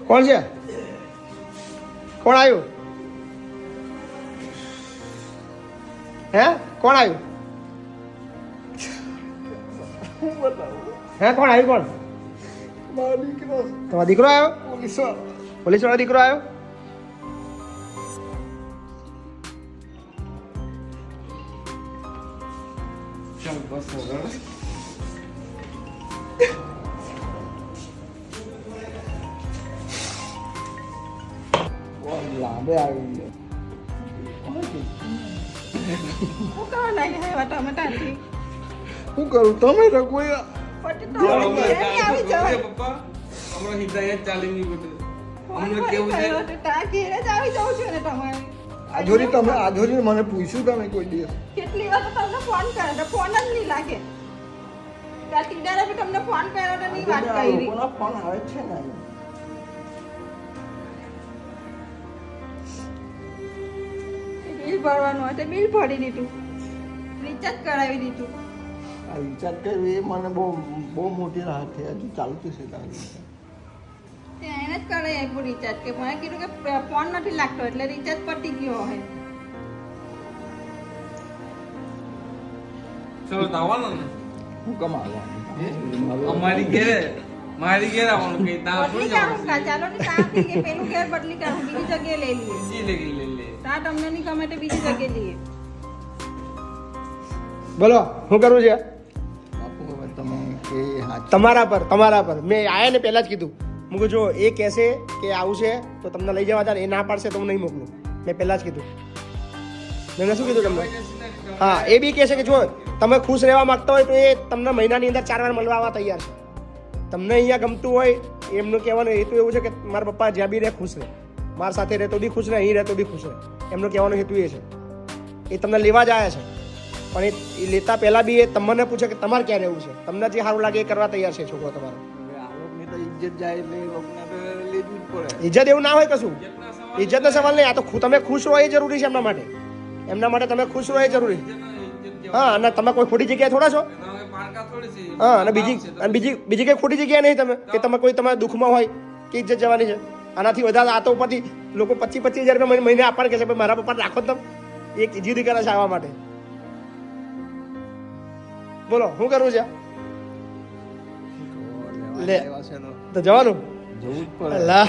કોણ છે? કોણ આવ્યું? હે કોણ આવ્યું? હે કોણ આવ્યું? કોણ? તમારો દીકરો આવ્યો? પોલીસ વાળો દીકરો આવ્યો? લાંબે આવી ગયો. શું કરું તમે તો કોઈ આજોરી તમે આજોરી મને પૂછ્યું તમે કોઈ દિવસ કેટલી વાર તમને ફોન કર્યો તો ફોન જ નહીં લાગે. ટીડારે બી તમને ફોન કર્યો તો નહીં વાત કરી. કોનો ફોન આવે છે ને બિલ ભરવાનું હતું બિલ ભરી દીધું, રિચાર્જ કરાવી દીધું. આ રિચાર્જ કર્યું એ મને બહુ મોટી રાહત થઈ. હજુ ચાલતું છે તારું એને જ કરાવી આપ્યું રિચાર્જ. કે મને કીધું કે ફોન નથી લાગતો એટલે રિચાર્જ પતી ગયો હોય. ચલો આવવાનું ને હું કમાવાનું મારી ઘેર આવવાનું કે તા બદલી કાઢું કા ચાલો ને ત્યાંથી કે પેલું ઘેર બદલી કાઢું બીજી જગ્યાએ લઈ લઈએ. લે ત્યાં તમને નહીં ગમે તો બીજી જગ્યાએ લઈએ. બોલો શું કરવું છે? બાપુ હવે તમે એ હાથ તમારા પર મેં આયા ને પહેલા જ કીધું. હું કહું જો એ કહેશે કે આવું છે તો તમને લઈ જવા હતા, એ ના પાડશે તો હું નહીં મોકલું. મેં પહેલા જ કીધું. મેં શું કીધું તમને? હા એ બી કહેશે કે જો તમે ખુશ રહેવા માંગતા હોય તો એ તમને મહિનાની અંદર 4 વાર મળવા આવવા તૈયાર છે. તમને અહીંયા ગમતું હોય એમનું કહેવાનું હેતુ એવું છે કે મારા પપ્પા જ્યાં બી રહે ખુશ રહે, મારા સાથે રહે તો બી ખુશ રહે, અહીં રહે તો બી ખુશ રહે. એમનો કહેવાનો હેતુ એ છે. એ તમને લેવા જ આવ્યા છે પણ એ લેતા પહેલાં બી એ તમને પૂછે કે તમારે ક્યાં રહેવું છે. તમને જે સારું લાગે એ કરવા તૈયાર છે છોકરો તમારો. આ લોકોની તો ઇજ્જત જાય એટલે એ લોકોને તો લેવું જ પડે. ઇજ્જત એવું ના હોય કશું. ઇજ્જતનો સવાલ નહીં. આ તો તમે ખુશ રહો એ જરૂરી છે એમના માટે. એમના માટે તમે ખુશ રહો એ જરૂરી. હા અને તમે કોઈ ખોટી જગ્યાએ થોડા છો. હા અને બીજી કઈ ખોટી જગ્યાએ નહીં તમે કે તમે કોઈ તમારા દુઃખમાં હોય કે ઇજ્જત જવાની છે. આનાથી વધારે આ તો ઉપરથી લોકો 25,000 રૂપિયા મહિને આપવાનું કે છે મારા પપ્પાને રાખો તમે એક જીદ કરે છે આવવા માટે. બોલો શું કરવું છે? લે તો જવાનું જવું જ પડે. અલા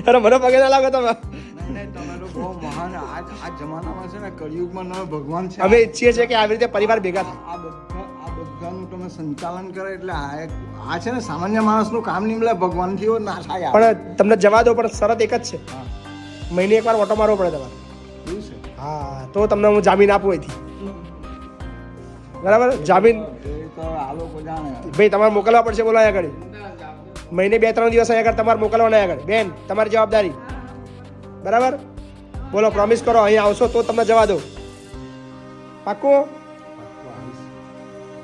અરે મને પગે ના લાગો તમે. નહીં, તમે તો બહુ મહાન આ જમાનામાં છે ને કળિયુગમાં નવો ભગવાન છે. અમે ઈચ્છીએ છીએ કે આવી રીતે પરિવાર ભેગા થાય. આ બધાનું તમે સંચાલન કરે એટલે આ છે ને સામાન્ય માણસનું કામ નહીં મળે. ભગવાનથી એવો ના થાય. પણ તમને જવા દો પણ શરત એક જ છે, હા મહિને એકવાર ઓટો મારવો પડે તમારે. એવું છે. હા તો તમને હું જામીન આપું અહીંથી. બરાબર જામીન એ તો આ લોકો જાણે. ભાઈ તમારે મોકલવા પડશે. બોલો અહીંયા આગળ મહિને 2-3 દિવસ અહીંયા આગળ તમારે મોકલવાના આગળ. બેન તમારી જવાબદારી. બરાબર બોલો પ્રોમિસ કરો અહીંયા આવશો તો તમને જવા દો. પાક્કું?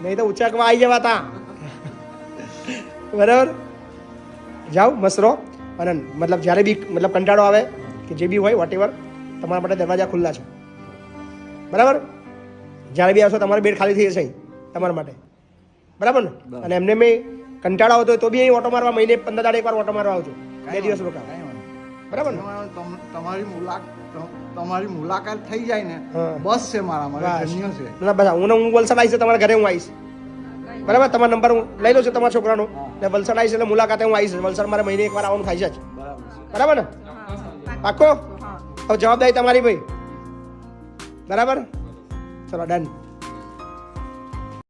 નહીં તો ઉચાકમાં આવી જવા તા. બરાબર જાઓ મસ્ત રહો. અને મતલબ જ્યારે બી મતલબ કંટાળો આવે કે જે બી હોય વોટ એવર તમારા માટે દરવાજા ખુલ્લા છે. બરાબર જ્યારે બી આવશો તમારી બેડ ખાલી થઈ જશે અહીં તમારા માટે. બરાબર ને? અને એમને મેં કંટાળો આવતો હોય તો બી અહીં ઓટો મારવા મહિને 15 દાડે એકવાર ઓટો મારવા આવજો. 2 દિવસ રોકાવ. બરાબર ને? તમારી મુલાકાત થઈ જાય ને હા. બસ છે મારા માટે. બસ. ધન્ય છે. ના બસ હું વલસાડ આવીશ તમારા ઘરે હું આવીશ. બરાબર તમારો નંબર હું લઈ લઉં છું તમારા છોકરાનો ને વલસાડ આવીશ એટલે મુલાકાતે હું આવીશ. વલસાડ મારે મહિને એકવાર આવવાનું થાય છે જ. બરાબર છે. બરાબર ને? પાક્કો? હવે જવાબદારી તમારી ભાઈ. બરાબર ચલો ડન.